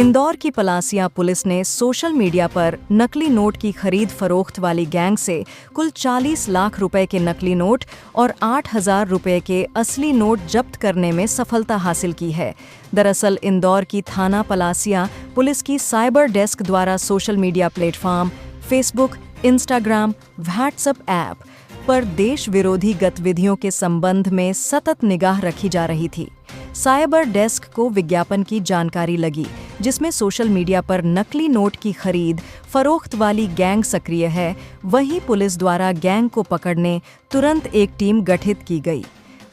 इंदौर की पलासिया पुलिस ने social media पर नकली नोट की खरीद फरोख्त वाली गैंग से कुल 40 लाख रुपए के नकली नोट और 8,000 रुपए के असली नोट जब्त करने में सफलता हासिल की है। दरअसल इंदौर की थाना पलासिया पुलिस की साइबर डेस्क द्वारा social media platform Facebook, Instagram, WhatsApp app पर देश विरोधी गतिविधियों के संबंध में सतत निगाह रखी जा रही थी। साइबर डेस्क को विज्ञापन की जानकारी लगी जिसमें सोशल मीडिया पर नकली नोट की खरीद फरोख्त वाली गैंग सक्रिय है। वहीं पुलिस द्वारा गैंग को पकड़ने तुरंत एक टीम गठित की गई।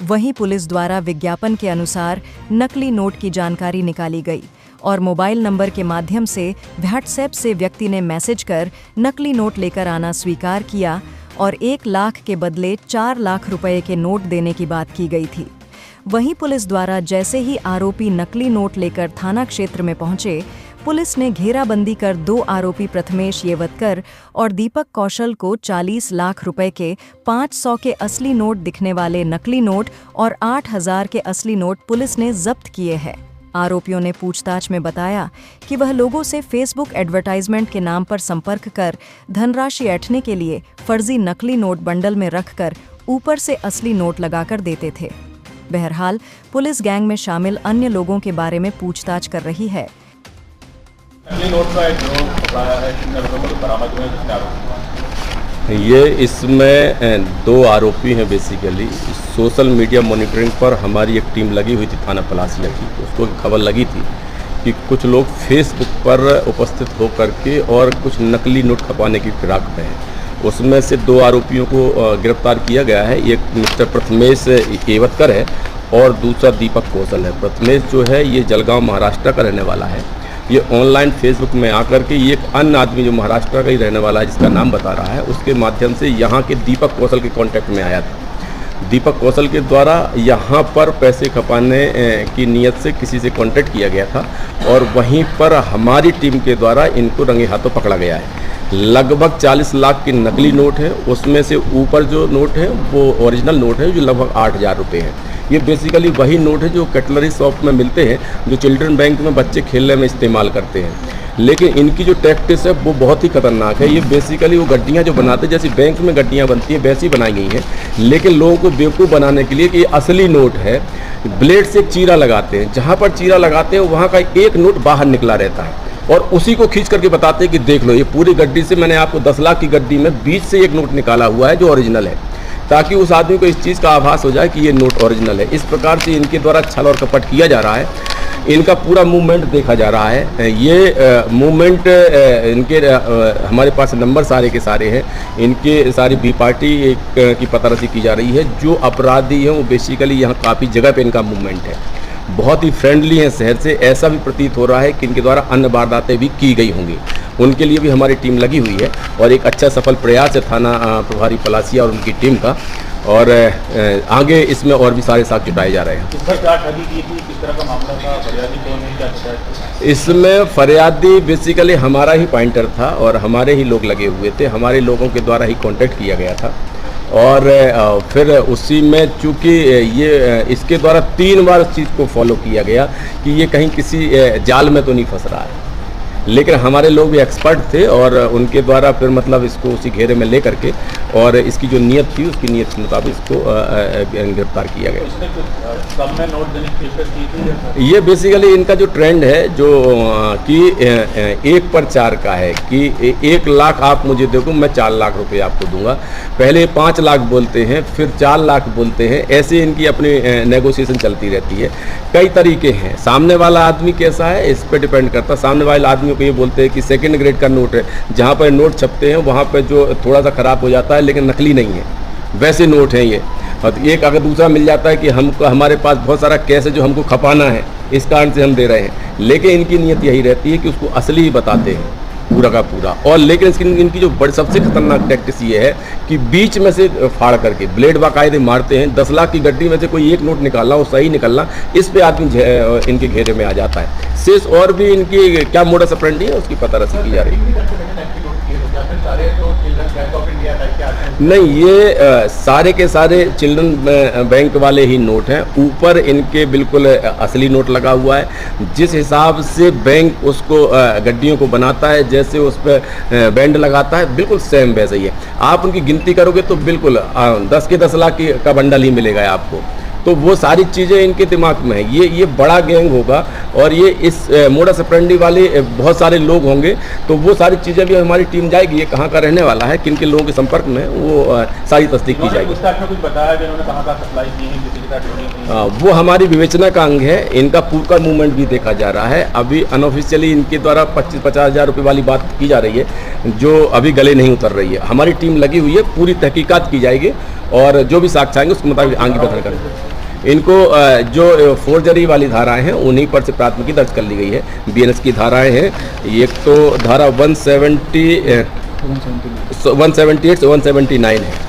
वहीं पुलिस द्वारा विज्ञापन के अनुसार नकली नोट की जानकारी निकाली गई और मोबाइल नंबर के माध्यम से व्हाट्सएप से व्यक्ति ने मैसेज कर नकली नोट लेकर आना स्वीकार किया और 1 लाख के बदले 4 लाख रुपए के नोट देने की बात की गई थी। वहीं पुलिस द्वारा जैसे ही आरोपी नकली नोट लेकर थाना क्षेत्र में पहुंचे, पुलिस ने घेराबंदी कर 2 आरोपी प्रथमेश येवतकर और दीपक कौशल को 40 लाख रुपए के 500 के असली नोट दिखने वाले नकली नोट और 8,000 के असली नोट पुलिस ने जब्त किए हैं। आरोपियों ने पूछताछ में बताया कि वह लोगों से फेसबुक एडवर्टाइजमेंट के नाम पर संपर्क कर धनराशि ऐंठने के लिए फर्जी नकली नोट बंडल में रखकर ऊपर से असली नोट लगाकर देते थे। बहरहाल पुलिस गैंग में शामिल अन्य लोगों के बारे में पूछताछ कर रही है। ये इसमें 2 आरोपी हैं। बेसिकली सोशल मीडिया मॉनिटरिंग पर हमारी एक टीम लगी हुई थी थाना पलासिया की। उसको खबर लगी थी कि कुछ लोग फेसबुक पर उपस्थित होकर के और कुछ नकली नोट खपाने की फिराक में हैं। उसमें से 2 आरोपियों को गिरफ्तार किया गया है। एक मिस्टर प्रथमेश येवतकर है और दूसरा दीपक कौशल है। प्रथमेश जो है ये जलगांव महाराष्ट्र का रहने वाला है। ये ऑनलाइन फेसबुक में आकर के ये एक अन्य आदमी जो महाराष्ट्र का ही रहने वाला है जिसका नाम बता रहा है, उसके माध्यम से यहाँ के दीपक कौशल के कांटेक्ट में आया था। दीपक कौशल के द्वारा यहाँ पर पैसे खपाने की नीयत से किसी से कांटेक्ट किया गया था और वहीं पर हमारी टीम के द्वारा इनको रंगे हाथों पकड़ा गया है। लगभग 40 लाख की नकली नोट है। उसमें से ऊपर जो नोट है वो ओरिजिनल नोट है जो लगभग 8,000 रुपये है। ये बेसिकली वही नोट है जो कटलरी शॉप में मिलते हैं, जो चिल्ड्रन बैंक में बच्चे खेलने में इस्तेमाल करते हैं। लेकिन इनकी जो टैक्टिस है वो बहुत ही खतरनाक है। ये बेसिकली वो गड्डियाँ जो बनाते हैं, जैसे बैंक में गड्डियाँ बनती हैं वैसी बनाई गई हैं, लेकिन लोगों को बेवकूफ़ बनाने के लिए कि ये असली नोट है। ब्लेड से एक चीरा लगाते हैं, जहाँ पर चीरा लगाते हैं वहाँ का एक नोट बाहर निकला रहता है और उसी को खींच करके बताते हैं कि देख लो ये पूरी गड्डी से मैंने आपको 10 लाख की गड्डी में बीच से एक नोट निकाला हुआ है जो ओरिजिनल है, ताकि उस आदमी को इस चीज़ का आभास हो जाए कि ये नोट ओरिजिनल है। इस प्रकार से इनके द्वारा छल और कपट किया जा रहा है। इनका पूरा मूवमेंट देखा जा रहा है। ये मूवमेंट इनके हमारे पास नंबर सारे के सारे हैं। इनके सारी बी पार्टी की पतारसी की जा रही है। जो अपराधी हैं वो बेसिकली यहाँ काफ़ी जगह पे इनका मूवमेंट है। बहुत ही फ्रेंडली हैं शहर से। ऐसा भी प्रतीत हो रहा है कि इनके द्वारा अन्य वारदातें भी की गई होंगी। उनके लिए भी हमारी टीम लगी हुई है और एक अच्छा सफल प्रयास है थाना प्रभारी पलासिया और उनकी टीम का। और आगे इसमें और भी सारे साथ जुटाए जा रहे हैं। किस तरह का मामला था? फरियादी कौन है, क्या शिकायत? इसमें फरियादी बेसिकली हमारा ही पॉइंटर था और हमारे ही लोग लगे हुए थे। हमारे लोगों के द्वारा ही कांटेक्ट किया गया था और फिर उसी में चूँकि ये इसके द्वारा 3 बार इस चीज़ को फॉलो किया गया कि ये कहीं किसी जाल में तो नहीं फंस रहा है, लेकिन हमारे लोग भी एक्सपर्ट थे और उनके द्वारा फिर मतलब इसको उसी घेरे में ले करके और इसकी जो नीयत थी उसकी नीयत के मुताबिक इसको गिरफ्तार किया गया। कम में नोट देने की पेशकश की थी? ये बेसिकली इनका जो ट्रेंड है जो कि 1 पर 4 का है कि 1 लाख आप मुझे देखो मैं 4 लाख रुपए आपको दूंगा। पहले 5 लाख बोलते हैं, फिर 4 लाख बोलते हैं। ऐसे इनकी अपनी नेगोशिएशन चलती रहती है। कई तरीके हैं। सामने वाला आदमी कैसा है इस पर डिपेंड करता है। सामने वाले आदमी को ये बोलते हैं कि सेकंड ग्रेड का नोट है, जहाँ पर नोट छपते हैं वहाँ पर जो थोड़ा सा ख़राब हो जाता है लेकिन नकली नहीं है, वैसे नोट हैं ये। और एक अगर दूसरा मिल जाता है कि हमको हमारे पास बहुत सारा कैश है जो हमको खपाना है, इस कारण से हम दे रहे हैं, लेकिन इनकी नीयत यही रहती है कि उसको असली ही बताते हैं पूरा का पूरा। और लेकिन इनकी जो बड़ी सबसे खतरनाक टैक्टिस ये है कि बीच में से फाड़ करके ब्लेड बाकायदे मारते हैं। 10 लाख की गड्डी में से कोई एक नोट निकालना और सही निकलना, इस पे आदमी इनके घेरे में आ जाता है। शेष और भी इनकी क्या मोडस ऑपरेंडी है उसकी पतारसी की जा रही है। नहीं, ये सारे के सारे चिल्ड्रन बैंक वाले ही नोट हैं। ऊपर इनके बिल्कुल असली नोट लगा हुआ है। जिस हिसाब से बैंक उसको गड्डियों को बनाता है, जैसे उस पर बैंड लगाता है, बिल्कुल सेम वैसे ही है। आप उनकी गिनती करोगे तो बिल्कुल 10 के 10 लाख का बंडल ही मिलेगा आपको। तो वो सारी चीज़ें इनके दिमाग में है। ये बड़ा गैंग होगा और ये इस मोडस ऑपरेंडी वाले बहुत सारे लोग होंगे। तो वो सारी चीज़ें भी हमारी टीम जाएगी, ये कहाँ का रहने वाला है, किन किन लोगों के संपर्क में है, वो सारी तस्दीक की जाएगी। कुछ बताया कि उन्होंने कहाँ का सप्लाई की है, किसी के साथ डीलिंग की है? वो हमारी विवेचना का अंग है। इनका पूरा मूवमेंट भी देखा जा रहा है। अभी अनऑफिशियली इनके द्वारा 25-50 हज़ार रुपये वाली बात की जा रही है, जो अभी गले नहीं उतर रही है। हमारी टीम लगी हुई है, पूरी तहकीकात की जाएगी और जो भी साक्ष्य आएंगे उसके मुताबिक आगे कथन करेंगे। इनको जो फोर्जरी वाली धाराएं हैं उन्हीं पर से प्राथमिकी दर्ज कर ली गई है। बीएनएस की धाराएं हैं। एक तो धारा 178 से 179 है।